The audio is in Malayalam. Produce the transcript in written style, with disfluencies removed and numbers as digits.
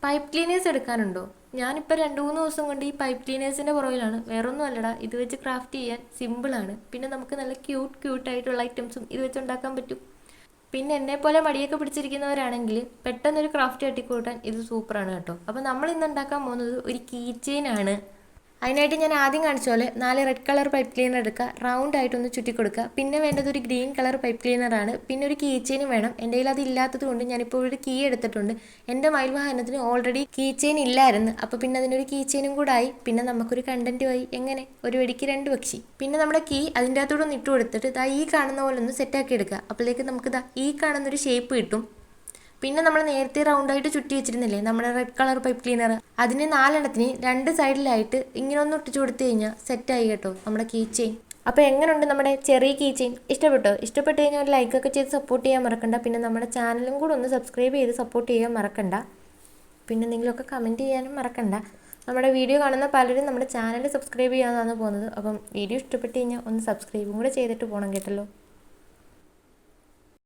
Pipe cleaners എടുക്കാനുണ്ടോ? ഞാനിപ്പോൾ 2-3 ദിവസം കൊണ്ട് ഈ പൈപ്പ് ക്ലീനേഴ്സിൻ്റെ പുറകിലാണ്. വേറൊന്നും അല്ലടാ, ഇത് വെച്ച് ക്രാഫ്റ്റ് ചെയ്യാൻ സിമ്പിളാണ്. പിന്നെ നമുക്ക് നല്ല ക്യൂട്ടായിട്ടുള്ള ഐറ്റംസും ഇത് വെച്ച് ഉണ്ടാക്കാൻ പറ്റും. പിന്നെ എന്നെപ്പോലെ മടിയൊക്കെ പിടിച്ചിരിക്കുന്നവരാണെങ്കിൽ പെട്ടെന്നൊരു ക്രാഫ്റ്റ് തട്ടിക്കൂട്ടാൻ ഇത് സൂപ്പറാണ് കേട്ടോ. അപ്പോൾ നമ്മൾ ഇന്ന് ഉണ്ടാക്കാൻ പോകുന്നത് ഒരു കീ ചെയിൻ ആണ്. അതിനായിട്ട് ഞാൻ ആദ്യം കാണിച്ച പോലെ 4 റെഡ് കളർ പൈപ്പ് ക്ലീനർ എടുക്കുക, റൗണ്ട് ആയിട്ടൊന്ന് ചുറ്റി കൊടുക്കുക. പിന്നെ വേണ്ടത് ഒരു ഗ്രീൻ കളർ പൈപ്പ് ക്ലീനറാണ്. പിന്നെ ഒരു കീ ചെയിനും വേണം. എൻ്റെ കയ്യിൽ അത് ഇല്ലാത്തത് കൊണ്ട് ഞാനിപ്പോൾ ഒരു കീ എടുത്തിട്ടുണ്ട്. എൻ്റെ മയിൽ വാഹനത്തിന് ഓൾറെഡി കീ ചെയിൻ ഇല്ലായിരുന്നു, അപ്പോൾ പിന്നെ അതിനൊരു കീ ചെയിനും കൂടെ ആയി. പിന്നെ നമുക്കൊരു കണ്ടന്റുമായി. എങ്ങനെ ഒരു വെടിക്ക് 2 പക്ഷി. പിന്നെ നമ്മുടെ കീ അതിൻ്റെ അകത്തൂടെ ഒന്ന് ഇട്ട് കൊടുത്തിട്ട് ദാ ഈ കാണുന്ന പോലെ ഒന്ന് സെറ്റാക്കി എടുക്കുക. അപ്പോഴേക്ക് നമുക്ക് ദാ ഈ കാണുന്നൊരു ഷേപ്പ് കിട്ടും. പിന്നെ നമ്മൾ നേരത്തെ റൗണ്ടായിട്ട് ചുറ്റി വെച്ചിരുന്നില്ലേ നമ്മുടെ റെഡ് കളർ പൈപ്പ് ക്ലീനർ, അതിന് 4 എണ്ണത്തിന് 2 സൈഡിലായിട്ട് ഇങ്ങനെ ഒന്ന് ഒട്ടിച്ചു കൊടുത്തു കഴിഞ്ഞാൽ സെറ്റായി കേട്ടോ നമ്മുടെ കീ ചെയിൻ. അപ്പോൾ എങ്ങനെയുണ്ട് നമ്മുടെ ചെറിയ കീ ചെയിൻ? ഇഷ്ടപ്പെട്ടോ? ഇഷ്ടപ്പെട്ട് കഴിഞ്ഞാൽ ഒരു ലൈക്കൊക്കെ ചെയ്ത് സപ്പോർട്ട് ചെയ്യാൻ മറക്കണ്ട. പിന്നെ നമ്മുടെ ചാനലും കൂടെ ഒന്ന് സബ്സ്ക്രൈബ് ചെയ്ത് സപ്പോർട്ട് ചെയ്യാൻ മറക്കണ്ട. പിന്നെ നിങ്ങളൊക്കെ കമൻറ്റ് ചെയ്യാനും മറക്കണ്ട. നമ്മുടെ വീഡിയോ കാണുന്ന പലരും നമ്മുടെ ചാനൽ സബ്സ്ക്രൈബ് ചെയ്യാനാണ് പോകുന്നത്. അപ്പം വീഡിയോ ഇഷ്ടപ്പെട്ട് കഴിഞ്ഞാൽ ഒന്ന് സബ്സ്ക്രൈബും കൂടെ ചെയ്തിട്ട് പോകണം കേട്ടല്ലോ.